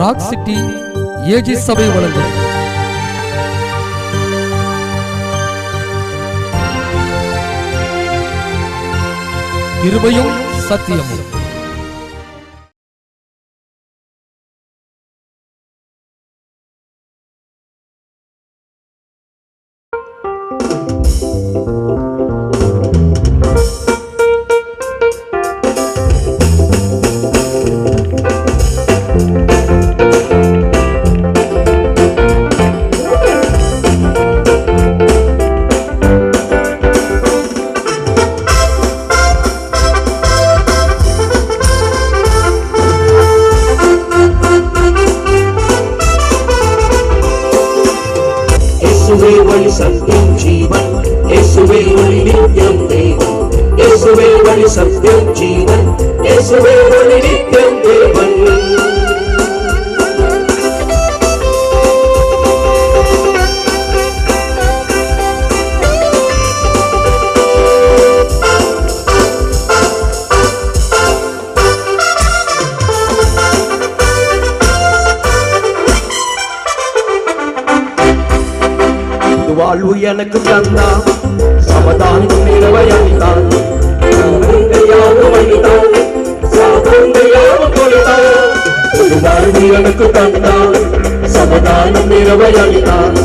Rock city AG சபை வழங்கும் கிருபையும் சத்தியமும். இயேசுவே வழி சத்தியம் ஜீவன், இயேசுவே ஒளி நித்தியம் தேவன், இயேசுவே வழி சத்தியம் ஜீவன், இயேசுவே ஒளி நித்தியம் தேவன். வாழ்வு எனக்கு தந்தான், சமாதானம் நிலவை அளித்தான், யாவும் அளித்தான், சாபங்கள் தொலைத்தான். வாழ்வு எனக்கு தந்தான், சமாதானம் நிலவை அளித்தான்,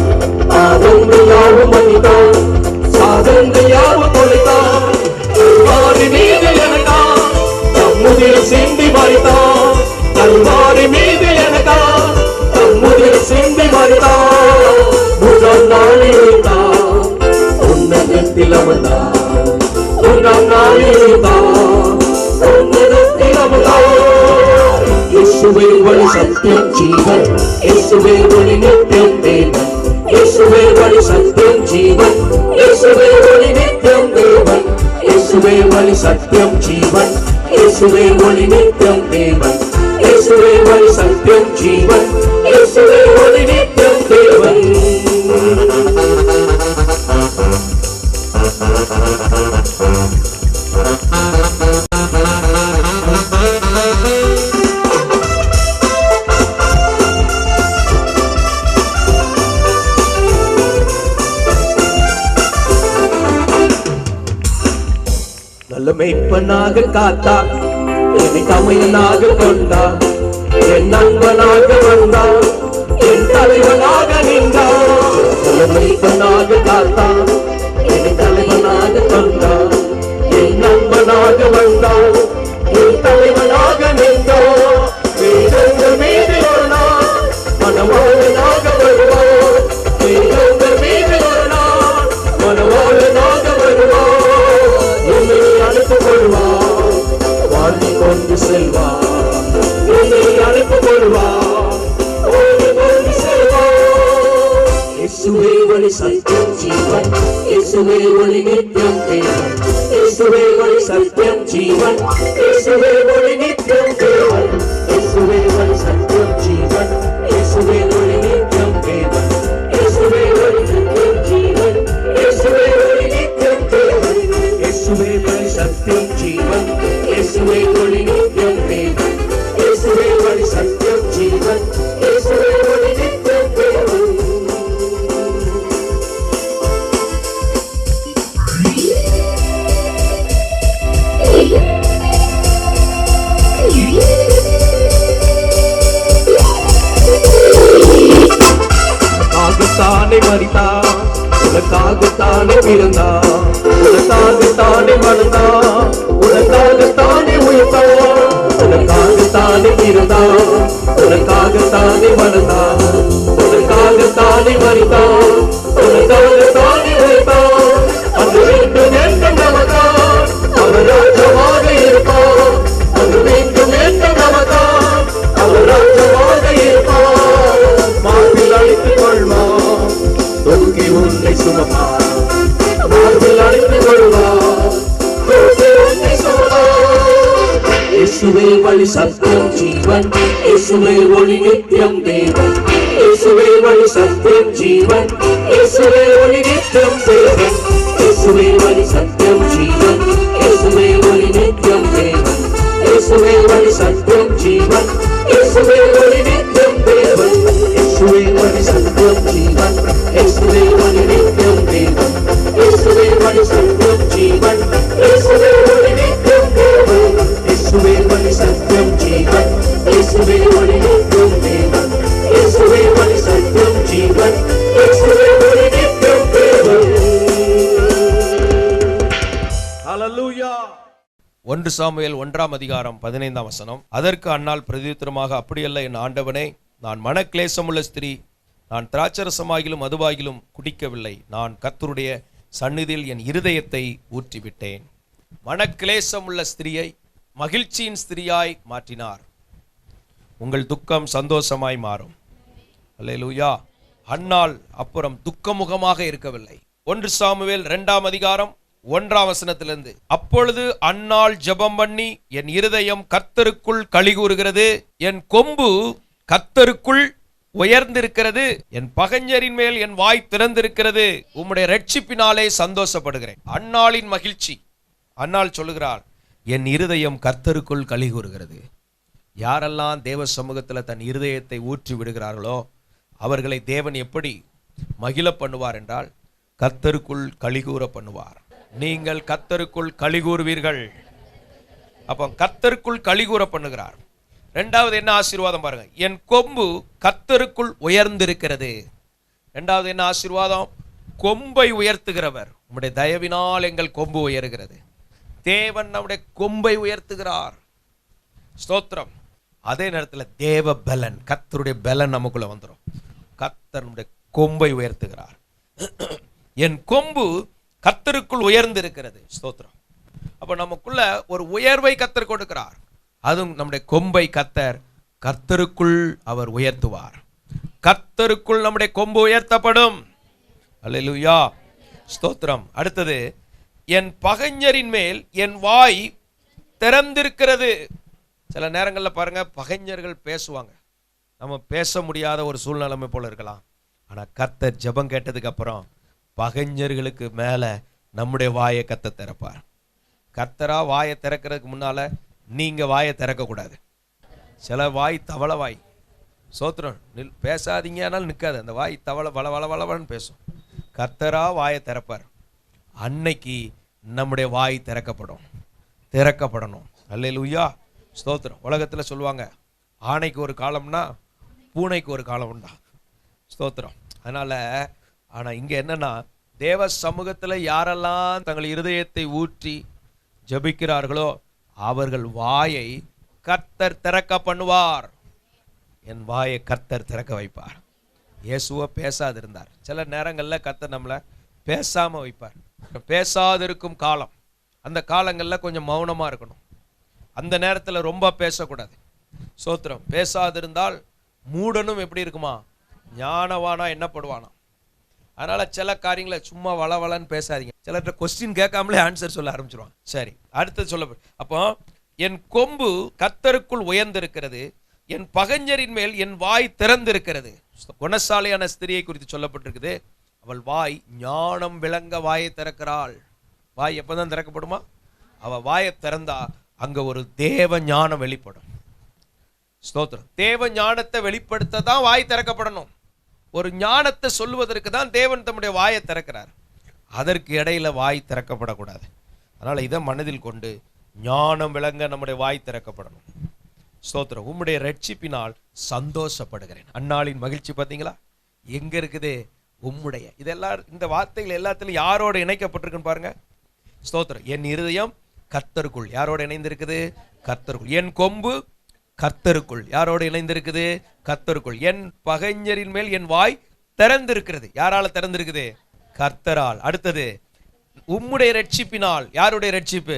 பாவங்கள் யாவும் அளித்தான், சாபங்கள் யாவும் தொலைத்தான். கல்வாரி மீது எனக்கா தம்முதில் சிந்தி மறித்தான், கல்வாரி மீது எனக்கா தம்முதில் சிந்தி மறித்தான். மூன்றாம் நாளில்தான் உன்னதத்தில் அமர்ந்தான், மூன்றாம் நாளில்தான் உன்னதத்தில் அமர்ந்தான். இயேசுவே வழி சத்தியம் ஜீவன், இயேசுவே ஒளி நித்தியம் தேவன், இயேசுவே வழி சத்தியம் ஜீவன், இயேசுவே ஒளி நித்தியம் தேவன், இயேசுவே வழி சத்தியம் ஜீவன், இயேசுவே ஒளி நித்தியம் தேவன், இயேசுவே வழி சத்தியம் ஜீவன், இயேசுவே ஒளி நித்தியம் தேவன். நல்ல மேய்ப்பனாக காத்தார், என்னை தமையனாக கொண்டார், என் நண்பனாக வந்தார், என் தலைவனாக நின்றார். நல்ல மேய்ப்பனாக காத்தார், என்னை தலைவனாக கொண்டார், என் நண்பனாக வந்தார், என் தலைவனாக நின்றார். வேதங்கள் மீது ஒரு நாள் மனவாளனாக வருவார், வேதங்கள் மீது ஒரு நாள் மனவாளனாக வருவார். என்னை அனுப்பு கொள்வார், வாழ்ந்து கொண்டு செல்வார், என்னை அனுப்பு கொள்வார், வாழ்ந்து கொண்டு செல்வார். இயேசுவே வழி சத்தியம் ஜீவன், இயேசுவே ஒளி நித்தியம் தேவன், இயேசுவே வழி சத்தியம் ஜீவன், இயேசுவே ஒளி நித்தியம் தேவன், இயேசுவே வழி சத்தியம் ஜீவன், இயேசுவே ஒளி நித்தியம் தேவன், இயேசுவே வழி சத்தியம் ஜீவன், இயேசுவே ஒளி நித்தியம் தேவன், இயேசுவே வழி சத்தியம் ஜீவன், இயேசுவே ஒளி நித்தியம் தேவன், இயேசுவே வழி சத்தியம் ஜீவன், இயேசுவே ஒளி நித்தியம் தேவன். உனக்காகத்தானே மரித்தான், உனக்காகத்தானே பிறந்தான், உனக்காகத்தானே வளர்ந்தான், உனக்காகத்தானே உயர்ந்தான், உனக்காகத்தானே பிறந்தான், உனக்காகத்தானே வளர்ந்தான், உனக்காகத்தானே மரித்தான், உனக்காகத்தானே உயர்ந்தான். அது வேண்டும் என்று நமக்கான் அவர் ராஜ்யமாக இருப்பான், அது வேண்டும் என்று நமக்கான் அவர் ராஜ்யமாக இருப்பான். மார்பில் அழைத்துக் கொள்வான், தொங்கி உன்னை சுமப்பான், மார்பில் அழைத்துக் கொள்வான், தொங்கி உன்னை சுமப்பான். இயேசுவே வழி சத்தியம் ஜீவன், இயேசுவே ஒளி நித்தியம் தேவன், இயேசுவே வழி சத்தியம் ஜீவன், இயேசுவே ஒளி நித்தியம் தேவன், இயேசுவே வழி சத்தியம் ஜீவன், இயேசுவே ஒளி நித்தியம் தேவன், இயேசுவே வழி சத்தியம் ஜீவன், இயேசுவே ஒளி நித்தியம் இயேசுவே வழி சத்தியம் ஜீவன் இயேசுவே ஒளி நித்தியம் தேவன் இயேசுவே வழி சத்தியம் ஜீவன் இயேசுவே ஒளி நித்தியம் தேவன். ஹல்லேலூயா. 1 சாமுவேல் 1:15. அதற்கு அன்னாள் பிரதியுத்தரமாக, அப்படியல்ல என் ஆண்டவனே, நான் மனக்லேசமுள்ள ஸ்திரீ, நான் திராட்சரசமாகிலும் மதுவாகிலும் குடிக்கவில்லை, நான் கர்த்தருடைய சந்நிதியில் என் இருதயத்தை ஊற்றிவிட்டேன். மனக்லேசமுள்ள ஸ்திரியை மகிழ்ச்சியின் ஸ்திரியாய் மாற்றினார். உங்கள் துக்கம் சந்தோஷமாய் மாறும். அல்லேலூயா. அன்னாள் அப்புறம் துக்கமுகமாக இருக்கவில்லை. 1 சாமுவேல் 2:1 அப்பொழுது அன்னாள் ஜெபம் பண்ணி, என் இருதயம் கர்த்தருக்குள் களிகூறுகிறது, என் கொம்பு கர்த்தருக்குள் உயர்ந்திருக்கிறது, என் பகைஞரின் மேல் என் வாய் திறந்திருக்கிறது, உம்முடைய ரட்சிப்பினாலே சந்தோஷப்படுகிறேன். அன்னாளின் மகிழ்ச்சி. அன்னாள் சொல்லுகிறாள், என் இருதயம் கர்த்தருக்குள் களிகூறுகிறது. யாரெல்லாம் தேவ சமூகத்தில் தன் இருதயத்தை ஊற்றி விடுகிறார்களோ அவர்களை தேவன் எப்படி மகிழ பண்ணுவார் என்றால், கர்த்தருக்குள் களிகூற பண்ணுவார். நீங்கள் கர்த்தருக்குள் களிகூறுவீர்கள். அப்போ கர்த்தருக்குள் களிகூற பண்ணுகிறார். இரண்டாவது என்ன ஆசீர்வாதம் பாருங்க, என் கொம்பு கர்த்தருக்குள் உயர்ந்திருக்கிறது. இரண்டாவது என்ன ஆசீர்வாதம், கொம்பை உயர்த்துகிறவர். உம்முடைய தயவினால் எங்கள் கொம்பு உயர்கிறது. தேவன் நம்முடைய கொம்பை உயர்த்துகிறார். ஸ்தோத்திரம். அதே நேரத்தில் தேவ பலன், கர்த்தருடைய பலன் நமக்குள்ள வந்துடும். கர்த்தர் நம்முடைய கொம்பை உயர்த்துகிறார். என் கொம்பு கர்த்தருக்குள் உயர்ந்திருக்கிறது. ஸ்தோத்திரம். அப்ப நமக்குள்ள ஒரு உயர்வை கர்த்தர் கொடுக்கிறார். அதுவும் நம்முடைய கொம்பை கர்த்தருக்குள் அவர் உயர்த்துவார். கர்த்தருக்குள் நம்முடைய கொம்பு உயர்த்தப்படும். அல்லேலூயா. ஸ்தோத்திரம். அடுத்தது, என் பகைஞரின் மேல் என் வாய் திறந்திருக்கிறது. சில நேரங்களில் பாருங்க, பகைஞர்கள் பேசுவாங்க, நம்ம பேச முடியாத ஒரு சூழ்நிலைமை போல இருக்கலாம். ஆனால் கர்த்தர் ஜெபம் கேட்டதுக்கு அப்புறம் பகைஞர்களுக்கு மேலே நம்முடைய வாயை கர்த்தர் திறப்பார். கர்த்தரா வாயை திறக்கிறதுக்கு முன்னால நீங்க வாயை திறக்கக்கூடாது. சில வாய் தவளை வாய். சோத்திரம். பேசாதீங்கன்னாலும் நிற்காது. அந்த வாய் தவளை வளவளன்னு பேசும். கர்த்தரா வாயை திறப்பார். அன்னைக்கு நம்முடைய வாய் திறக்கப்படணும். அல்லேலூயா. ஸ்தோத்திரம். உலகத்தில் சொல்லுவாங்க, ஆணைக்கு ஒரு காலம்னா பூனைக்கு ஒரு காலம் உண்டா. ஸ்தோத்திரம். ஆனால் இங்கே என்னன்னா, தேவ சமூகத்தில் யாரெல்லாம் தங்கள் இருதயத்தை ஊற்றி ஜபிக்கிறார்களோ அவர்கள் வாயை கர்த்தர் திறக்க பண்ணுவார். என் வாயை கர்த்தர் திறக்க வைப்பார். இயேசுவை பேசாது இருந்தார். சில நேரங்களில் கர்த்தர் நம்மளை பேசாமல் வைப்பார். பேசாதிருக்கும் காலம், அந்த காலங்களில் கொஞ்சம் மௌனமாக இருக்கணும். அந்த நேரத்தில் ரொம்ப பேசக்கூடாது. சோத்திரம். பேசாதிருந்தால் மூடனும் எப்படி இருக்குமா, ஞானவானா என்னப்படுவானா. அதனால் சில காரியங்களை சும்மா வளவளன்னு பேசாதீங்க. சிலர்கிட்ட கொஸ்டின் கேட்காமலே ஆன்சர் சொல்ல ஆரம்பிச்சிருவாங்க. சரி, அடுத்தது சொல்ல. அப்போ என் கொம்பு கர்த்தருக்குள் உயர்ந்திருக்கிறது, என் பகைஞரின் மேல் என் வாய் திறந்திருக்கிறது. குணசாலியான ஸ்திரியை குறித்து சொல்லப்பட்டிருக்குது. அவள் வாய் ஞானம் விளங்க வாயை திறக்கிறாள். வாய் எப்போதான் திறக்கப்படுமா, அவள் வாயை திறந்தா அங்கே ஒரு தேவ ஞானம் வெளிப்படும். ஸ்தோத்திரம். தேவ ஞானத்தை வெளிப்படுத்த தான் வாய் திறக்கப்படணும். ஒரு ஞானத்தை சொல்லுவதற்கு தான் தேவன் தம்முடைய வாயை திறக்கிறார். அதற்கு இடையில வாய் திறக்கப்படக்கூடாது. அதனால இதை மனதில் கொண்டு ஞானம் விளங்க நம்முடைய வாய் திறக்கப்படணும். ஸ்தோத்திரம். உம்முடைய ரட்சிப்பினால் சந்தோஷப்படுகிறேன். அன்னாளின் மகிழ்ச்சி பார்த்தீங்களா எங்க இருக்குது, உம்முடைய. இதெல்லாம் இந்த வார்த்தைகள் எல்லாத்திலும் யாரோட இணைக்கப்பட்டிருக்குன்னு பாருங்க. ஸ்தோத்திரம். என் இருதயம் கர்த்தருக்குள் யாரோட இணைந்திருக்குது, கர்த்தருக்குள். என் கொம்பு கர்த்தருக்குள் யாரோடு இணைந்திருக்குது, கர்த்தருக்குள். என் பகைஞரின் மேல் என் வாய் திறந்திருக்கிறது. யாரால திறந்திருக்குது, கர்த்தரால். அடுத்தது, உம்முடைய ரட்சிப்பினால். யாருடைய ரட்சிப்பு,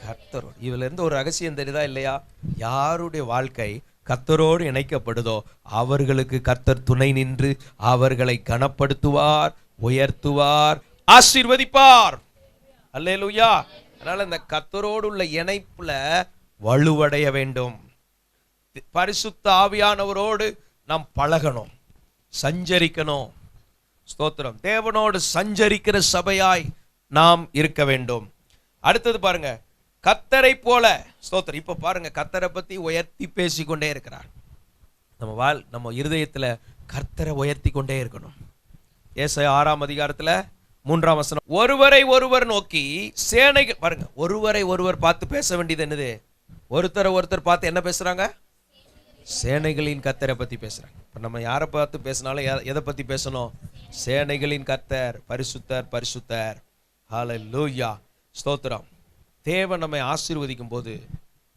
கர்த்தரோடு. இதுல இருந்து ஒரு ரகசியம் தெரியுதா இல்லையா, யாருடைய வாழ்க்கை கர்த்தரோடு இணைக்கப்படுதோ அவர்களுக்கு கர்த்தர் துணை நின்று அவர்களை கனப்படுத்துவார், உயர்த்துவார், ஆசீர்வதிப்பார். அல்லேலூயா. அதனால இந்த கர்த்தரோடு உள்ள இணைப்புல வலுவடைய வேண்டும். பரிசுத்த ஆவியானவரோடு நாம் பழகணும், சஞ்சரிக்கணும். ஸ்தோத்திரம். தேவனோடு சஞ்சரிக்கிற சபையாய் நாம் இருக்க வேண்டும். அடுத்தது பாருங்க, கர்த்தரை போல. ஸ்தோத்திரம். இப்ப பாருங்க, கர்த்தரை பத்தி உயர்த்தி பேசிக்கொண்டே இருக்கிறார். நம்ம இருதயத்துல கர்த்தரை உயர்த்தி கொண்டே இருக்கணும். ஏசாயா 6:3 ஒருவரை ஒருவர் நோக்கி சேனைகள். பாருங்க, ஒருவரை ஒருவர் பார்த்து பேச வேண்டியது என்னது, ஒருத்தர் பார்த்து என்ன பேசுறாங்க? சேனைகளின் கர்த்தரை பத்தி பேசுறாங்க. இப்ப நம்ம யாரை பார்த்து பேசினாலும் எதை பத்தி பேசணும்? சேனைகளின் கர்த்தர், பரிசுத்தர் பரிசுத்தர். ஹல்லேலூயா, ஸ்தோத்திரம். தேவன் நம்மை ஆசீர்வதிக்கும் போது,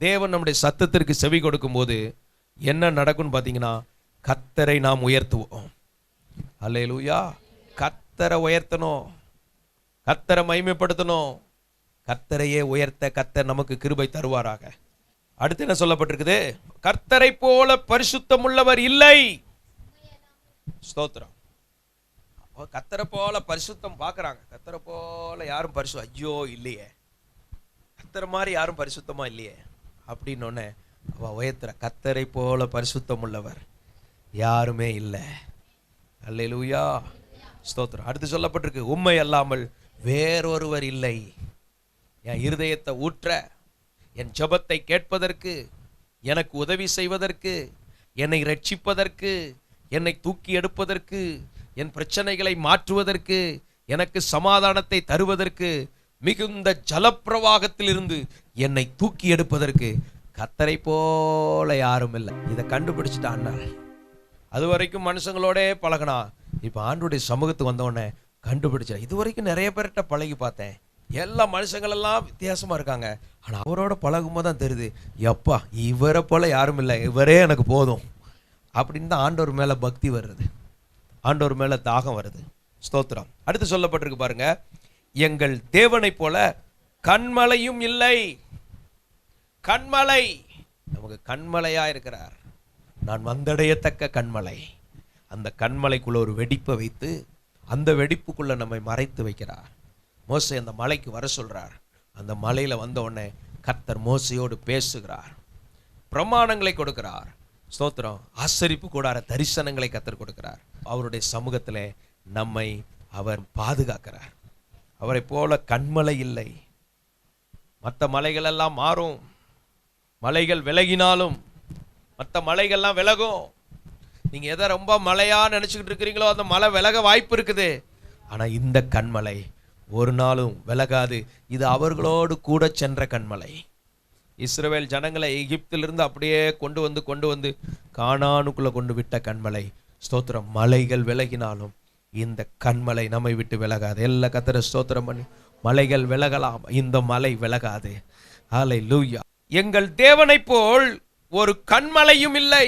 தேவன் நம்முடைய சத்தத்திற்கு செவி கொடுக்கும் போது என்ன நடக்கும்னு பார்த்தீங்கன்னா, கர்த்தரை நாம் உயர்த்துவோம். ஹல்லேலூயா. கர்த்தரை உயர்த்தணும், கர்த்தரை மகிமைப்படுத்தணும். கர்த்தரையே உயர்த்த கர்த்தர் நமக்கு கிருபை தருவாராக. அடுத்து என்ன சொல்லப்பட்டிருக்குது? கர்த்தரை போல பரிசுத்தம் உள்ளவர் இல்லை. ஸ்தோத்திரம். கர்த்தரை போல பரிசுத்தம் பார்க்கறாங்க. கர்த்தரை போல யாரும் ஐயோ இல்லையே, கர்த்தர் மாதிரி யாரும் பரிசுத்தமா இல்லையே அப்படின்னு அவ உயர்த்துற. கர்த்தரை போல பரிசுத்தம் உள்ளவர் யாருமே இல்லை. அல்லேலூயா, ஸ்தோத்திரம். அடுத்து சொல்லப்பட்டிருக்கு, உம்மை அல்லாமல் வேறொருவர் இல்லை. என் இருதயத்தை ஊற்ற, என் ஜெபத்தை கேட்பதற்கு, எனக்கு உதவி செய்வதற்கு, என்னை ரட்சிப்பதற்கு, என்னை தூக்கி எடுப்பதற்கு, என் பிரச்சனைகளை மாற்றுவதற்கு, எனக்கு சமாதானத்தை தருவதற்கு, மிகுந்த ஜலப்பிரவாகத்திலிருந்து என்னை தூக்கி எடுப்பதற்கு கர்த்தரை போல யாரும் இல்லை. இதை கண்டுபிடிச்சிட்டான். அது வரைக்கும் மனுஷங்களோட பழகினா, இப்போ ஆண்டவருடைய சமூகத்துக்கு வந்தோடனே கண்டுபிடிச்சா. இது வரைக்கும் நிறைய பேர்கிட்ட பழகி பார்த்தேன், எல்லா மனுஷங்கள் எல்லாம் வித்தியாசமா இருக்காங்க. ஆனா அவரோட பழகும் போது தான் தெரியுது, எப்பா இவரை போல யாரும் இல்லை, இவரே எனக்கு போதும் அப்படின்னு தான் ஆண்டவர் மேல பக்தி வருது, ஆண்டவர் மேல தாகம் வருது. ஸ்தோத்திரம். அடுத்து சொல்லப்பட்டிருக்கு பாருங்க, எங்கள் தேவனை போல கண்மலையும் இல்லை. கண்மலை, நமக்கு கண்மலையா இருக்கிறார். நான் வந்தடையத்தக்க கண்மலை. அந்த கண்மலைக்குள்ள ஒரு வெடிப்பை வைத்து அந்த வெடிப்புக்குள்ள நம்மை மறைத்து வைக்கிறார். மோசே அந்த மலைக்கு வர சொல்றார். அந்த மலையில வந்த உடனே கர்த்தர் மோசையோடு பேசுகிறார், பிரமாணங்களை கொடுக்கிறார். ஸ்தோத்திரம். ஆசரிப்பு கூடார தரிசனங்களை கர்த்தர் கொடுக்கிறார். அவருடைய சமூகத்திலே நம்மை அவர் பாதுகாக்கிறார். அவரை போல கண்மலை இல்லை. மற்ற மலைகள் எல்லாம் மாறும், மலைகள் விலகினாலும் மற்ற மலைகள்லாம் விலகும். நீங்க எதை ரொம்ப மலையா நினைச்சுக்கிட்டு இருக்கிறீங்களோ அந்த மலை விலக வாய்ப்பு இருக்குது. ஆனா இந்த கண்மலை ஒரு நாளும் விலகாது. இது அவர்களோடு கூட சென்ற கண்மலை. இஸ்ரவேல் ஜனங்களை எகிப்திலிருந்து அப்படியே கொண்டு வந்து கானானுக்குள்ள கொண்டு விட்ட கண்மலை. ஸ்தோத்திரம். மலைகள் விலகினாலும் இந்த கண்மலை நம்மை விட்டு விலகாது. எல்லா கர்த்தரை ஸ்தோத்திரம் பண்ணி. மலைகள் விலகலாம், இந்த மலை விலகாது. ஹல்லேலூயா. எங்கள் தேவனை போல் ஒரு கண்மலையும் இல்லை.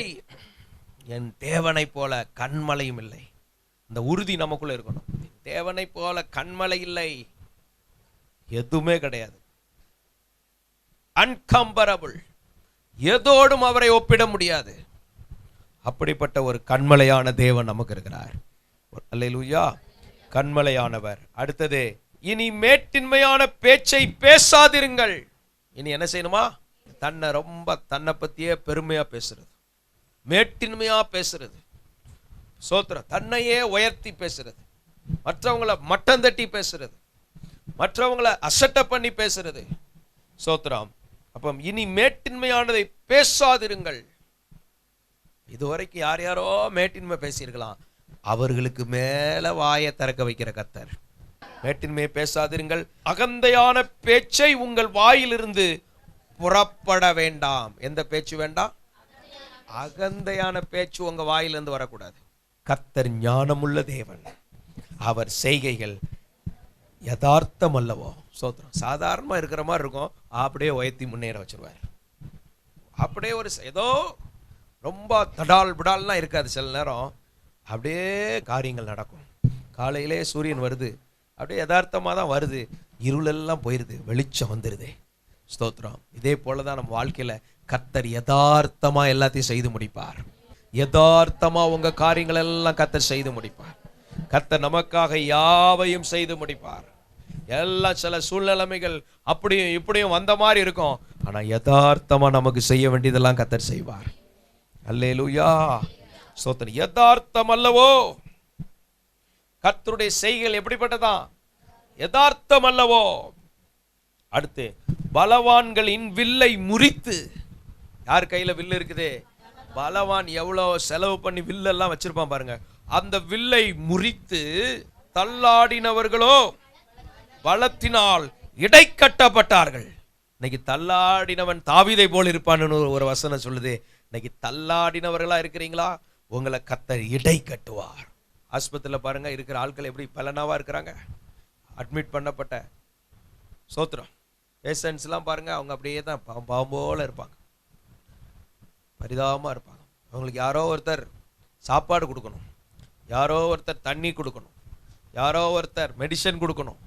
என் தேவனை போல கண்மலையும் இல்லை. இந்த உறுதி நமக்குள்ள இருக்கணும். தேவனை போல கண்மலை இல்லை, எதுவுமே கிடையாது. அன்கம்பரபிள், எதோடும் அவரை ஒப்பிட முடியாது. அப்படிப்பட்ட ஒரு கண்மலையான தேவன் நமக்கு இருக்கிறார். அல்லேலூயா. கண்மலையானவர். அடுத்தது, இனி மேட்டின்மையான பேச்சை பேசாதிருங்கள். இனி என்ன செய்யணுமா? தன்னை பத்தியே பெருமையா பேசுறது, மேட்டின்மையா பேசுறது. சோத்திரம். தன்னையே உயர்த்தி பேசுறது, மற்றவங்களை மட்டம் தட்டி பேசுறது, மற்றவங்களை அசட்ட பண்ணி பேசுறது. சோத்திரம். அப்ப இனி மேட்டின்மையானதை பேசாதிருங்கள். இதுவரைக்கும் யார் யாரோ மேட்டின்மை பேசியிருக்கலாம், அவர்களுக்கு மேல வாயை திறக்க வைக்கிற கர்த்தர். மேட்டின்மையை பேசாதிருங்கள். அகந்தையான பேச்சை உங்கள் வாயிலிருந்து புறப்பட வேண்டாம். எந்த பேச்சு வேண்டாம்? அகந்தையான பேச்சு உங்க வாயிலிருந்து வரக்கூடாது. கர்த்தர் ஞானமுள்ள தேவன், அவர் செய்கைகள் யதார்த்தம் அல்லவோ. சோத்திரம். சாதாரணமா இருக்கிற மாதிரி இருக்கும், அப்படியே உயர்த்தி முன்னேற வச்சிருவார். அப்படியே ஒரு ஏதோ ரொம்ப தடால் விடால்லாம் இருக்காது. சில நேரம் அப்படியே காரியங்கள் நடக்கும். காலையிலே சூரியன் வருது, அப்படியே யதார்த்தமாக தான் வருது, இருளெல்லாம் போயிருது, வெளிச்சம் வந்துடுது. ஸ்தோத்திரம். இதே போலதான் நம்ம வாழ்க்கையில கர்த்தர் யதார்த்தமா எல்லாத்தையும் செய்து முடிப்பார். யதார்த்தமா உங்க காரியங்கள் எல்லாம் கர்த்தர் செய்து முடிப்பார். கர்த்தர் நமக்காக யாவையும் செய்து முடிப்பார். எல்லாம் சில சூழ்நிலைமைகள் அப்படியும் இப்படியும் வந்த மாதிரி இருக்கும், ஆனா யதார்த்தமா நமக்கு செய்ய வேண்டியதெல்லாம் கர்த்தர் செய்வார். அல்லேலூயா. ஸ்தோத்திரம். யதார்த்தம் அல்லவோ. கர்த்தருடைய செய்கைகள் எப்படிப்பட்டதான்? யதார்த்தம் அல்லவோ. அடுத்து, பலவான்களின் வில்லை முறித்து. யார் கையில வில்லு இருக்குது? பலவான் எவ்வளவு செலவு பண்ணி வில்லெல்லாம் வச்சிருப்பான் பாருங்க. அந்த வில்லை முறித்து தள்ளாடினவர்களோ பலத்தினால் இடைக்கட்டப்பட்டார்கள். இன்னைக்கு தள்ளாடினவன் தாவீதை போல் இருப்பான்னு ஒரு வசனம் சொல்லுது. இன்னைக்கு தள்ளாடினவர்களா இருக்கிறீங்களா? உங்களை கர்த்தர் இடை கட்டுவார். ஆஸ்பத்திரியில் பாருங்க, இருக்கிற ஆட்கள் எப்படி பலனாவா இருக்கிறாங்க. அட்மிட் பண்ணப்பட்ட சோத்திரம் பேஷண்ட்ஸ்லாம் பாருங்க, அவங்க அப்படியே தான் பாம்போல இருப்பாங்க, பரிதாபமாக இருப்பாங்க. அவங்களுக்கு யாரோ ஒருத்தர் சாப்பாடு கொடுக்கணும், யாரோ ஒருத்தர் தண்ணி கொடுக்கணும், யாரோ ஒருத்தர் மெடிசன் கொடுக்கணும்.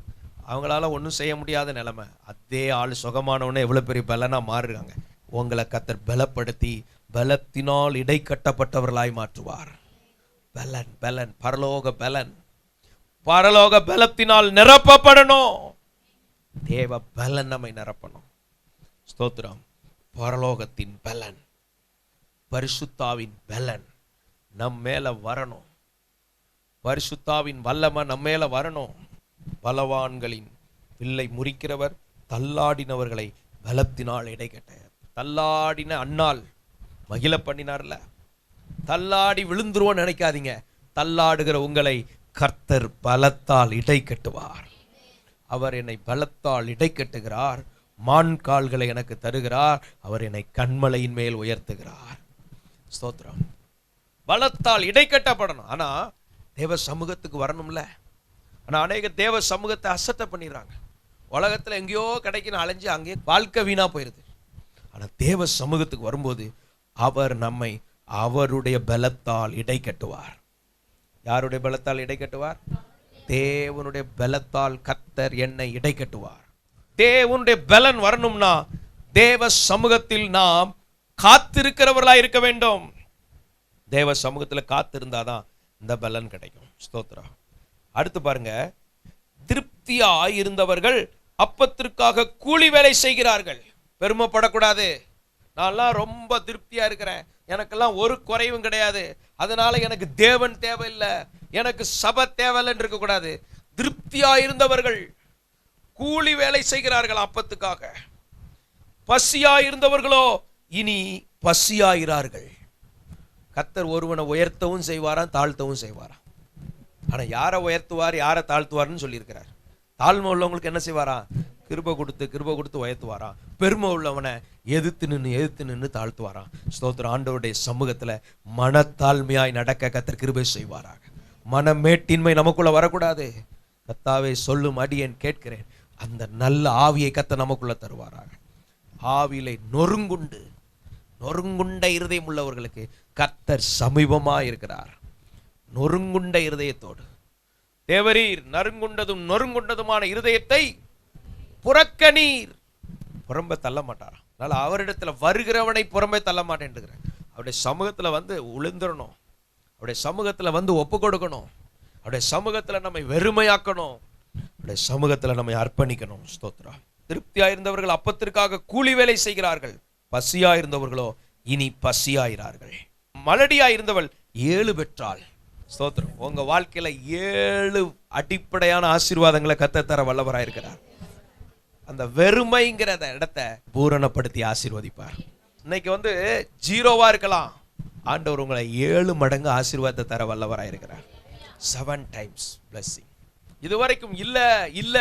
அவங்களால ஒன்றும் செய்ய முடியாத நிலைமை. அதே ஆள் சுகமானவனே எவ்வளோ பெரிய பலனாக மாறுறாங்க. உங்களை கர்த்தர் பலப்படுத்தி பலத்தினால் இடை கட்டப்பட்டவர்களாய் மாற்றுவார். பலன் பலன் பரலோக பலன், பரலோக பலத்தினால் நிரப்பப்படணும். தேவ பலன் நம்மை நிரப்பணும். ஸ்தோத்திரம். பரலோகத்தின் பலன், பரிசுத்தாவின் பலன் நம் மேல வரணும். பரிசுத்தாவின் வல்லமை நம்ம மேல வரணும். பலவான்களின் வில்லை முறிக்கிறவர் தள்ளாடினவர்களை பலத்தினால் இடைக்கட்ட. தள்ளாடின அண்ணால் மகிழ பண்ணினார்ல, தள்ளாடி விழுந்துருவோன்னு நினைக்காதீங்க. தள்ளாடுகிற உங்களை கர்த்தர் பலத்தால் இடை கட்டுவார். அவர் என்னை பலத்தால் இடை கட்டுகிறார். மான் கால்களை எனக்கு தருகிறார். அவர் என்னை கண்மலையின் மேல் உயர்த்துகிறார். ஸ்தோத்திரம். பலத்தால் இடை கட்டப்படணும். ஆனா தேவ சமூகத்துக்கு வரணும்ல. ஆனா அநேக தேவ சமூகத்தை அசட்டை பண்ணிடுறாங்க. உலகத்துல எங்கேயோ கிடைக்கணும் அலைஞ்சு அங்கே வாழ்க்கை வீணா போயிருது. ஆனா தேவ சமூகத்துக்கு வரும்போது அவர் நம்மை அவருடைய பலத்தால் இடை கட்டுவார். யாருடைய பலத்தால் இடை கட்டுவார்? தேவனுடைய பலத்தால் கர்த்தர் என்னை இடை கட்டுவார். தேவனுடைய பலன் வரணும்னா தேவ சமூகத்தில் நாம் காத்திருக்கிறவர்களா இருக்க வேண்டும். தேவ சமூகத்தில் காத்திருந்தாதான் இந்த பலன் கிடைக்கும். ஸ்தோத்திரம். அடுத்து பாருங்க, திருப்தியாய் இருந்தவர்கள் அப்பத்திற்காக கூலி வேலை செய்கிறார்கள். பெருமைப்படக்கூடாது. நான்லாம் ரொம்ப திருப்தியா இருக்கிறேன், எனக்கெல்லாம் ஒரு குறைவும் கிடையாது, அதனால எனக்கு தேவன் தேவையில்லை, எனக்கு சபை தேவையில்லைன்னு இருக்கக்கூடாது. திருப்தியா இருந்தவர்கள் கூலி வேலை செய்கிறார்கள் அப்பத்துக்காக. பசியா இருந்தவர்களோ இனி பசியாகிறார்கள். கர்த்தர் ஒருவனை உயர்த்தவும் செய்வாராம், தாழ்த்தவும் செய்வாராம். ஆனா யாரை உயர்த்துவார் யாரை தாழ்த்துவார்னு சொல்லியிருக்கிறார். தாழ்மை உள்ளவங்களுக்கு என்ன செய்வாராம்? கிருபை கொடுத்து உயர்த்துவாராம். பெருமை உள்ளவனை எதிர்த்து நின்று தாழ்த்துவாராம். ஸ்தோத்திரம். ஆண்டவருடைய சமூகத்துல மனத்தாழ்மையாய் நடக்க கர்த்தர் கிருபை செய்வாராக. மனமேட்டின்மை நமக்குள்ள வரக்கூடாது. கர்த்தாவே சொல்லும் அடியேன் கேட்கிறேன். அந்த நல்ல ஆவியை கர்த்தர் நமக்குள்ள தருவாராக. ஆவியிலே நொறுங்குண்ட இருதயம் உள்ளவர்களுக்கு கர்த்தர் சமீபமா இருக்கிறார். நொறுங்குண்ட இருதயத்தோடு தேவரீர் நொறுங்குண்டதுமான இருதயத்தை புறக்கணீர். புறம்பே தள்ள மாட்டாரா? அதனால அவரிடத்துல வருகிறவனை புறம்பே தள்ள மாட்டேன். அவருடைய சமூகத்துல வந்து உளுந்துடணும். அவருடைய சமூகத்துல வந்து ஒப்பு கொடுக்கணும். அவருடைய சமூகத்துல நம்மை வெறுமையாக்கணும். அவருடைய சமூகத்துல நம்மை அர்ப்பணிக்கணும். ஸ்தோத்திரம். திருப்தியா இருந்தவர்கள் அப்பத்திற்காக கூலி வேலை செய்கிறார்கள். பசியா இருந்தவர்களோ இனி பசியாகிறார்கள். மலடியா இருந்தவள் 7 பெற்றாள். ஸ்தோத்திரம். உங்க வாழ்க்கையில 7 அடிப்படையான ஆசீர்வாதங்களை கர்த்தர் தர வல்லவராயிருக்கிறார். அந்த வெறுமைங்கிற இடத்தை பூரணப்படுத்தி ஆசீர்வதிப்பார். இன்னைக்கு வந்து 0வா இருக்கலாம், ஆண்டவர் உங்களை 7 மடங்கு ஆசீர்வாதத்தை தர வல்லவராயிருக்கிறார். 7 times blessing. இதுவரைக்கும் இல்ல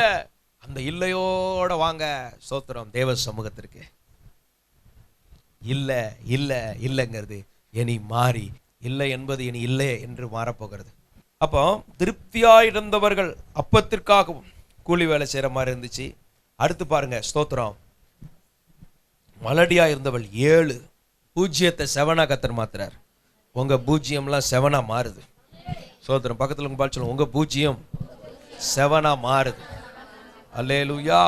அந்த இல்லையோட வாங்க. ஸ்தோத்திரம். தேவ சமூகத்திற்கு இல்லைங்கிறது இனி மாறி இல்லை என்பது இனி இல்லை என்று மாறப்போகிறது. அப்போ திருப்தியா இருந்தவர்கள் அப்பத்திற்காகவும் கூலி வேலை செய்யற மாதிரி இருந்துச்சு. அடுத்து பாருங்க, ஸ்தோத்திரம். மலடியா இருந்தவள் 7 பூஜ்ஜியத்தை 7ஆ கர்த்தர் மாத்துறார். உங்க பூஜ்ஜியம்லாம் 7ஆ மாறுது. ஸ்தோத்திரம். பக்கத்துல உங்க பால் சொல்லுங்க, உங்க பூஜ்ஜியம் 7ஆ மாறுது. அல்லேலூயா.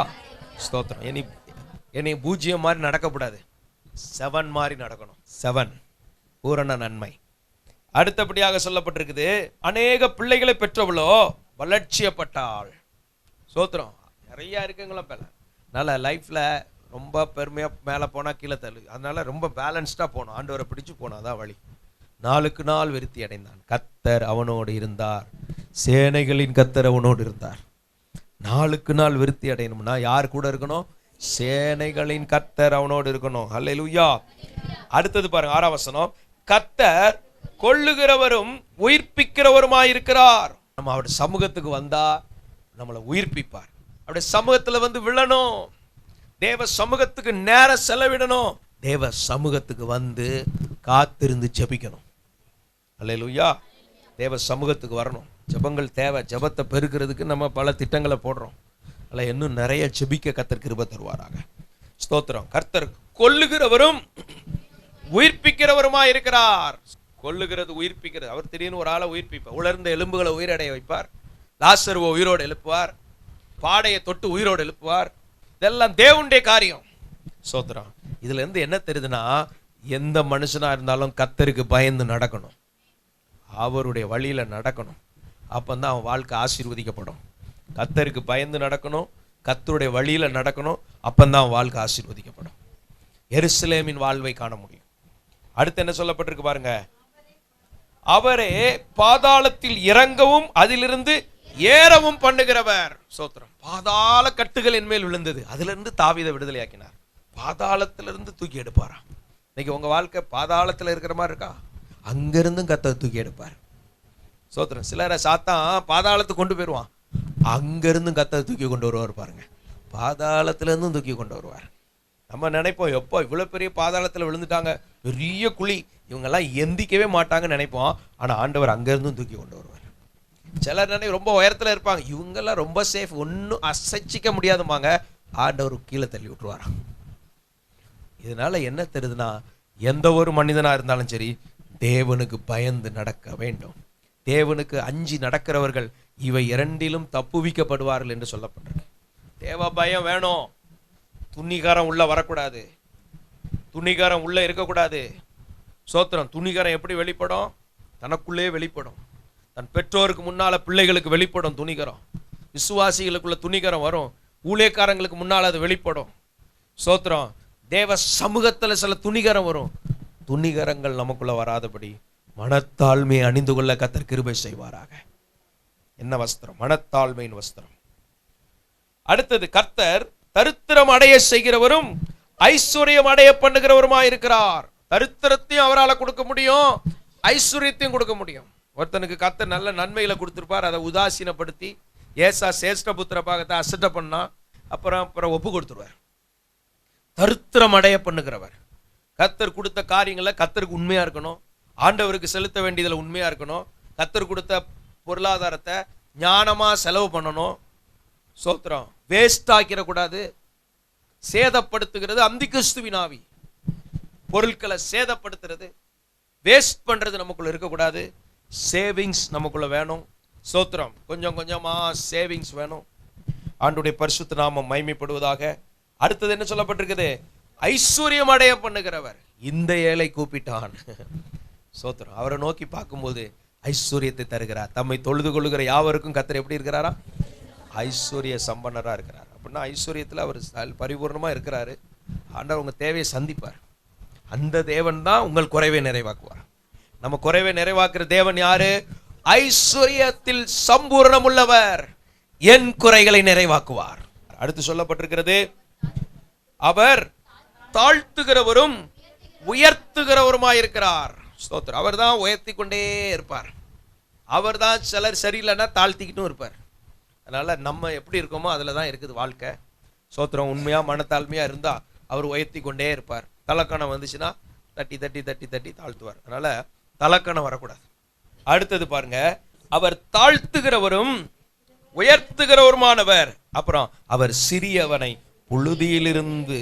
ஸ்தோத்திரம். இனி பூஜ்ஜியம் மாதிரி நடக்கக்கூடாது, 7 மாதிரி நடக்கணும். 7 பூரண நன்மை. அடுத்தபடியாக சொல்லப்பட்டிருக்குது, அநேக பிள்ளைகளை பெற்றவளோ வளர்ச்சியப்பட்டாள். ஸ்தோத்திரம். நிறைய இருக்குங்களா பேல. அதனால லைஃப்ல ரொம்ப பெருமையா மேலே போனா கீழே தள்ளு. அதனால ரொம்ப பேலன்ஸ்டா போகணும். ஆண்டவரை பிடிச்சு போனா அதான் வழி. நாளுக்கு நாள் விருத்தி அடைந்தான். கர்த்தர் அவனோடு இருந்தார். சேனைகளின் கர்த்தர் அவனோடு இருந்தார். நாளுக்கு நாள் விருத்தி அடையணும்னா யார் கூட இருக்கணும்? சேனைகளின் கர்த்தர் அவனோடு இருக்கணும். அல்லேலூயா. அடுத்தது பாருங்க, 6ஆம் வசனம். கர்த்தர் கொல்லுகிறவரும் உயிர்ப்பிக்கிறவருமாய் இருக்கிறார். நம்ம அவருடைய சமூகத்துக்கு வந்தா நம்மளை உயிர்ப்பிப்பார். அவருடைய சமூகத்துல வந்து விழணும். தேவ சமூகத்துக்கு நேரம் செலவிடணும். தேவ சமூகத்துக்கு வந்து காத்திருந்து ஜெபிக்கணும். அல்லேலூயா. தேவ சமூகத்துக்கு வரணும். ஜெபங்கள் தேவை. ஜெபத்தை பெருக்கிறதுக்கு நம்ம பல திட்டங்களை போடுறோம். அல்ல, இன்னும் நிறைய ஜெபிக்க கர்த்தர் கிருபை தருவாராக. ஸ்தோத்திரம். கர்த்தர் கொல்லுகிறவரும் உயிர்ப்பிக்கிறவருமா இருக்கிறார். கொல்லுகிறது உயிர்ப்பிக்கிறது. அவர் திடீர்னு ஒரு ஆளை உயிர்ப்பிப்பார். உலர்ந்த எலும்புகளை உயிரடைய வைப்பார். லாசருவை உயிரோடு எழுப்புவார். பாடையை தொட்டு உயிரோடு எழுப்புவார். இதெல்லாம் தேவனுடைய காரியம். ஸ்தோத்திரம். இதுல இருந்து என்ன தெரியுதுன்னா, எந்த மனுஷனா இருந்தாலும் கர்த்தருக்கு பயந்து நடக்கணும். அவருடைய வழியில நடக்கணும். அப்பந்தான் அவன் வாழ்க்கை ஆசீர்வதிக்கப்படும். கர்த்தருக்கு பயந்து நடக்கணும். கர்த்தருடைய வழியில நடக்கணும். அப்பந்தான் அவன் வாழ்க்கை ஆசீர்வதிக்கப்படும். எருசலேமின் வாழ்வை காண முடியும். அடுத்து என்ன சொல்லப்பட்டிருக்கு பாருங்க. அவரே பாதாளத்தில் இறங்கவும் அதிலிருந்து ஏறவும் பண்ணுகிறவர். ஸ்தோத்திரம். பாதாள கட்டுகள் என் மேல் விழுந்தது. அதிலிருந்து தாவீதை விடுதலையாக்கினார். பாதாளத்திலிருந்து தூக்கி எடுப்பாராம். இன்னைக்கு உங்க வாழ்க்கை பாதாளத்தில் இருக்கிற மாதிரி இருக்கா? அங்கிருந்தும் கர்த்தர் தூக்கி எடுப்பார். ஸ்தோத்திரம். சிலரை சாத்தான் பாதாளத்துக்கு கொண்டு போயிடுவான். அங்கிருந்தும் கர்த்தர் தூக்கி கொண்டு வருவார் பாருங்க. பாதாளத்திலிருந்தும் தூக்கி கொண்டு வருவார். நம்ம நினைப்போம், எப்போ இவ்வளோ பெரிய பாதாளத்தில் விழுந்துட்டாங்க, பெரிய குழி, இவங்கெல்லாம் எந்திக்கவே மாட்டாங்கன்னு நினைப்போம். ஆனால் ஆண்டவர் அங்கேருந்தும் தூக்கி கொண்டு வருவார். சிலர் ரொம்ப உயரத்தில் இருப்பாங்க, இவங்கெல்லாம் ரொம்ப சேஃப், ஒன்றும் அசைச்சிக்க முடியாதுமாங்க. ஆண்டவர் கீழே தள்ளி விட்டுருவாராம். இதனால என்ன தெரியுதுன்னா, எந்த ஒரு மனிதனாக இருந்தாலும் சரி, தேவனுக்கு பயந்து நடக்க வேண்டும். தேவனுக்கு அஞ்சி நடக்கிறவர்கள் இவை இரண்டிலும் தப்புவிக்கப்படுவார்கள் என்று சொல்லப்பட்டிருக்கு. தேவ பயம் வேணும். துணிகாரம் உள்ள வரக்கூடாது. துணிகாரம் உள்ள இருக்கக்கூடாது. சோத்திரம். துணிகாரம் எப்படி வெளிப்படும்? தனக்குள்ளே வெளிப்படும். தன் பெற்றோருக்கு முன்னால பிள்ளைகளுக்கு வெளிப்படும் துணிகரம். விசுவாசிகளுக்குள்ள துணிகரம் வரும். ஊழியக்காரங்களுக்கு முன்னால் அது வெளிப்படும். சோத்திரம். தேவ சமூகத்தில் சில துணிகரம் வரும். துணிகரங்கள் நமக்குள்ள வராதபடி மனத்தாழ்மையை அணிந்து கொள்ள கர்த்தர் கிருபை செய்வாராக. என்ன வஸ்திரம்? மனத்தாழ்மையின் வஸ்திரம். அடுத்தது, கர்த்தர் தரித்திரம் அடைய செய்கிறவரும் ஐஸ்வர்யம் அடைய பண்ணுகிறவருமா இருக்கிறார். தரித்திரத்தையும் அவரால் கொடுக்க முடியும், ஐஸ்வர்யத்தையும் கொடுக்க முடியும். ஒருத்தனுக்கு கர்த்தர் நல்ல நன்மைகளை கொடுத்திருப்பார், அதை உதாசீனப்படுத்தி ஏசா சேஷ்டபுத்திர பாகத்தை அசட்ட பண்ணா அப்புறம் ஒப்பு கொடுத்துருவார். தரித்திரம் அடைய பண்ணுகிறவர். கர்த்தர் கொடுத்த காரியங்களை கர்த்தருக்கு உண்மையா இருக்கணும். ஆண்டவருக்கு செலுத்த வேண்டியதில் உண்மையா இருக்கணும். கர்த்தர் கொடுத்த பொருளாதாரத்தை ஞானமா செலவு பண்ணணும். சோத்திரம். வேஸ்ட் ஆக்கிடக்கூடாது. சேதப்படுத்துகிறது அந்தி கிறிஸ்துவின் ஆவி. பொருட்களை சேதப்படுத்துறது, வேஸ்ட் பண்றது நமக்குள்ள இருக்கக்கூடாது. சேவிங்ஸ் நமக்குள்ள வேணும். சோத்திரம். கொஞ்சம் கொஞ்சமா சேவிங்ஸ் வேணும். ஆண்டுடைய பரிசுத்த நாமம் மகிமைப்படுவதாக. அடுத்தது என்ன சொல்லப்பட்டிருக்குது? ஐஸ்வர்யம் அடைய பண்ணுகிறவர். இந்த ஏழை கூப்பிட்டான். சோத்திரம். அவரை நோக்கி பார்க்கும்போது ஐஸ்வர்யத்தை தருகிறார். தம்மை தொழுது கொள்ளுகிற யாவருக்கும் கர்த்தர் எப்படி இருக்கிறாரா? ஐஸ்வர்ய சம்பன்னரா இருக்கிறார். அப்படின்னா ஐஸ்வர்யத்தில் அவர் பரிபூர்ணமா இருக்கிறாரு. ஆண்டவர் உங்க தேவையை சந்திப்பார். அந்த தேவன் தான் உங்கள் குறைவை நிறைவாக்குவார். நம்ம குறைவை நிறைவாக்குற தேவன் யாரு? ஐஸ்வர்யத்தில் சம்பூர்ணம் உள்ளவர். என் குறைகளை நிறைவாக்குவார். அடுத்து சொல்லப்பட்டிருக்கிறது, அவர் தாழ்த்துகிறவரும் உயர்த்துகிறவருமாயிருக்கிறார். ஸ்தோத்திரம். அவர் தான் உயர்த்தி கொண்டே இருப்பார். அவர் தான் சிலர் சரியில்லைன்னா தாழ்த்திக்கிட்டும் இருப்பார். அதனால நம்ம எப்படி இருக்கோமோ அதில் தான் இருக்குது வாழ்க்கை. சோத்திரம். உண்மையா மனத்தாழ்மையா இருந்தா அவர் உயர்த்தி கொண்டே இருப்பார். தலக்கணம் வந்துச்சுன்னா தட்டி தட்டி தட்டி தட்டி தாழ்த்துவார். அதனால தலக்கணம் வரக்கூடாது. அடுத்தது பாருங்க, அவர் தாழ்த்துகிறவரும் உயர்த்துகிறவருமானவர். அப்புறம் அவர் சிறியவனை புழுதியிலிருந்து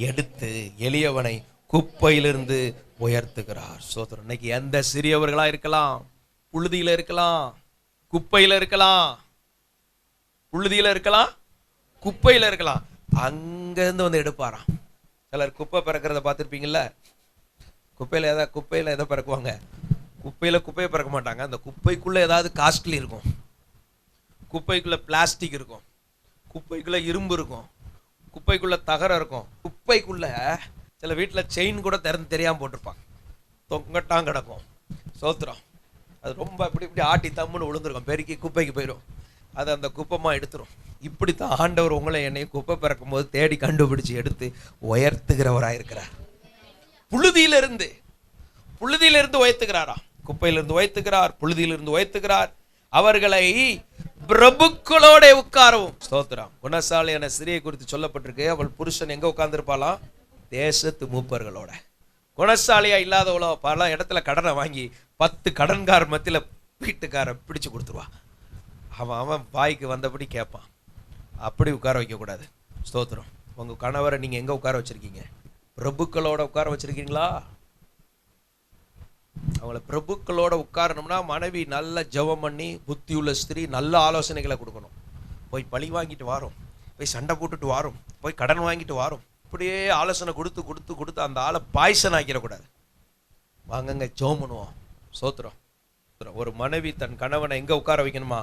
எடுத்து எளியவனை குப்பையிலிருந்து உயர்த்துகிறார். சோதரன். இன்னைக்கு எந்த சிறியவர்களா இருக்கலாம், புழுதியில இருக்கலாம், குப்பையில இருக்கலாம், புழுதியில இருக்கலாம், குப்பையில இருக்கலாம், அங்கிருந்து வந்து எடுப்பாராம். சிலர் குப்பை பிறக்கிறத பார்த்துருப்பீங்கல்ல. குப்பையில எதை பிறக்குவாங்க? குப்பையை பிறக்க மாட்டாங்க. அந்த குப்பைக்குள்ள ஏதாவது காஸ்ட்லி இருக்கும், குப்பைக்குள்ள பிளாஸ்டிக் இருக்கும், குப்பைக்குள்ள இரும்பு இருக்கும், குப்பைக்குள்ள தகரம் இருக்கும். குப்பைக்குள்ள சில வீட்டில் செயின் கூட திறந்து தெரியாமல் போட்டிருப்பாங்க, தொங்கட்டான் கிடக்கும். சோத்திரம். அது ரொம்ப இப்படி ஆட்டி தம்முன்னு விழுந்துருக்கும், பெருக்கி குப்பைக்கு போயிடும். அதை அந்த குப்பமா எடுத்துரும். இப்படித்தான் ஆண்டவர் உங்களை என்னையும் குப்பை பிறக்கும் போது தேடி கண்டுபிடிச்சு எடுத்து உயர்த்துகிறவராயிருக்கிறார். புழுதியிலிருந்து உயர்த்துகிறாரா? குப்பையிலிருந்து உயர்த்துகிறார், புழுதியிலிருந்து உயர்த்துகிறார். அவர்களை பிரபுக்களோட உட்காரவும். ஸ்தோத்திரம். குணசாலியான ஸ்திரியை குறித்து சொல்லப்பட்டிருக்கு. அவள் புருஷன் எங்க உட்கார்ந்திருப்பாளாம்? தேசத்து மூப்பர்களோட. குணசாலியா இல்லாதவளோ பல இடத்துல கடனை வாங்கி 10 கடன்கார மத்தியில வீட்டுக்கார பிடிச்சு கொடுத்துருவா. அவன் வாய்க்கு வந்தபடி கேட்பான். அப்படி உட்கார வைக்க கூடாது. ஸ்தோத்திரம். உங்க கணவரை நீங்க எங்க உட்கார வச்சிருக்கீங்க? பிரபுக்களோட உட்கார வச்சிருக்கீங்களா? அவங்கள பிரபுக்களோட உட்காரணும்னா மனைவி நல்ல ஜெபம் பண்ணி புத்தியுள்ள ஸ்திரீ நல்ல ஆலோசனைகளை கொடுக்கணும். போய் பழி வாங்கிட்டு வாரோம், போய் சண்டை போட்டுட்டு வாரோம், போய் கடன் வாங்கிட்டு வாரோம், இப்படியே ஆலோசனை கொடுத்து கொடுத்து கொடுத்து அந்த ஆளை பாய்சன் ஆக்கிடக்கூடாது. வாங்கங்க ஜெபம் பண்ணுவோம். சோத்திரம். ஒரு மனைவி தன் கணவனை எங்க உட்கார வைக்கணுமா?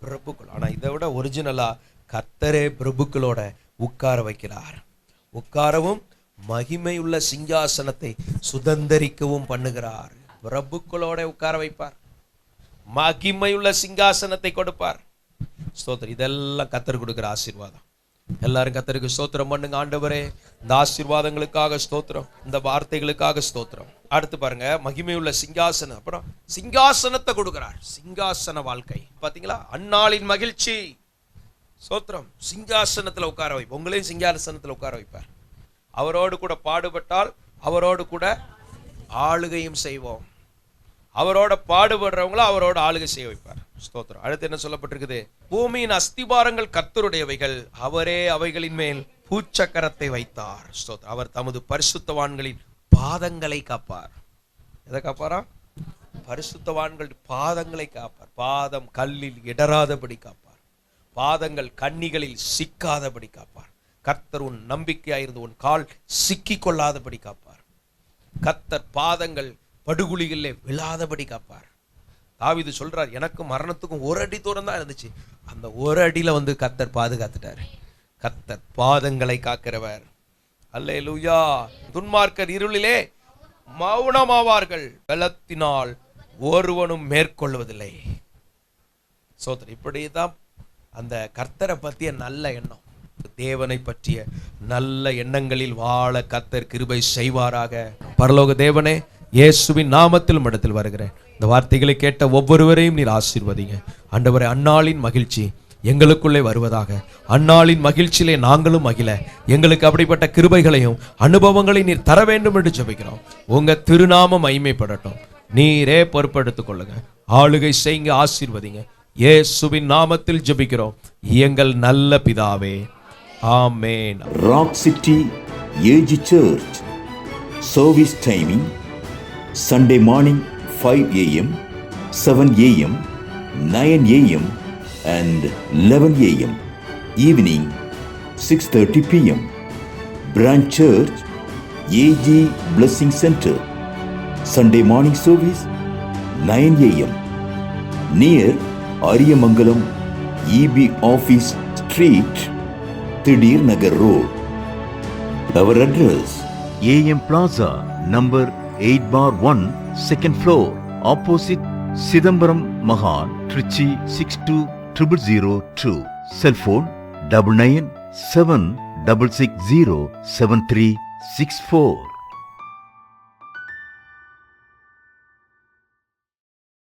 பிரபுக்கள். ஆனா இதை விட ஒரிஜினலா கர்த்தரே பிரபுக்களோட உட்கார வைக்கிறார். உட்காரவும் மகிமையுள்ள சிங்காசனத்தை சுதந்தரிக்கவும் பண்ணுகிறார். பிரபுக்களோட உட்கார வைப்பார். மகிமையுள்ள சிங்காசனத்தை கொடுப்பார். ஸ்தோத்திரம். இதெல்லாம் கர்த்தர் கொடுக்கிற ஆசீர்வாதம். எல்லாரும் கர்த்தருக்கு ஸ்தோத்திரம் பண்ணுங்க. ஆண்டவரே, இந்த ஆசீர்வாதங்களுக்காக ஸ்தோத்திரம், இந்த வார்த்தைகளுக்காக ஸ்தோத்திரம். அடுத்து பாருங்க, மகிமையுள்ள சிங்காசனம். அப்புறம் சிங்காசனத்தை கொடுக்கிறார். சிங்காசன வாழ்க்கை பாத்தீங்களா? அன்னாளின் மகிழ்ச்சி. ஸ்தோத்திரம். சிங்காசனத்துல உட்கார வைப்பார். உங்களையும் சிங்காசனத்துல உட்கார வைப்பார். அவரோடு கூட பாடுபட்டால் அவரோடு கூட ஆளுகையும் செய்வோம். அவரோட பாடுபடுறவங்கள அவரோட ஆளுகை செய்ய வைப்பார். ஸ்தோத்திரம். அடுத்து என்ன சொல்லப்பட்டிருக்குது? பூமியின் அஸ்திபாரங்கள் கர்த்தருடையவைகள், அவரே அவைகளின் மேல் பூச்சக்கரத்தை வைத்தார். ஸ்தோத்திரம். அவர் தமது பரிசுத்தவான்களின் பாதங்களை காப்பார். எதை காப்பாரா? பரிசுத்தவான்கள் பாதங்களை காப்பார். பாதம் கல்லில் இடராதபடி காப்பார். பாதங்கள் கண்ணிகளில் சிக்காதபடி காப்பார். கர்த்தர் உன் நம்பிக்கையாயிருந்து உன் கால் சிக்கி கொள்ளாதபடி காப்பார். கர்த்தர் பாதங்கள் படுகுழிகளிலே விழாதபடி காப்பார். தாவீது சொல்றார், எனக்கு மரணத்துக்கும் 1 அடி தூரம் தான் இருந்துச்சு, அந்த 1 அடியில வந்து கர்த்தர் பாதுகாத்துட்டார். கர்த்தர் பாதங்களை காக்கிறவர். அல்லேலூயா. துன்மார்க்கர் இருளிலே மௌனமாவார்கள், பலத்தினால் ஒருவனும் மேற்கொள்வதில்லை. சோதரி. இப்படிதான் அந்த கர்த்தரை பற்றிய நல்ல எண்ணம், தேவனை பற்றிய நல்ல எண்ணங்களில் வாழ கர்த்தர் கிருபை செய்வாராக. பரலோக தேவனே, இயேசுவின் நாமத்தில் இடத்தில் வருகிறேன். இந்த வார்த்தைகளை கேட்ட ஒவ்வொருவரையும் நீர் ஆசீர்வதிங்க. ஆண்டவரே, அன்னாளின் மகிழ்ச்சி எங்களுக்குள்ளே வருவதாக. அன்னாளின் மகிழ்ச்சியிலே நாங்களும் மகிழ எங்களுக்கு அப்படிப்பட்ட கிருபைகளையும் அனுபவங்களையும் நீர் தர வேண்டும் என்று ஜெபிக்கிறோம். உங்க திருநாமம் மகிமைப்படட்டும். நீரே பொறுப்பெடுத்துக் கொள்ளுங்க. ஆளுகை செய்யுங்க, ஆசீர்வதிங்க. இயேசுவின் நாமத்தில் ஜெபிக்கிறோம் எங்கள் நல்ல பிதாவே, ஆமென். Rock City AG Church service timing Sunday morning 5 a.m., 7 a.m., 9 a.m. and 11 a.m. Evening 6:30 p.m. Branch Church AG Blessing Center Sunday morning service 9 a.m. near Ariyamangalam EB Office Street, Thidir Nagar Road. Our address AM Plaza number 8/1, second floor, opposite Sidambaram Mahal, Trichy 620002. Cell phone 9976607364.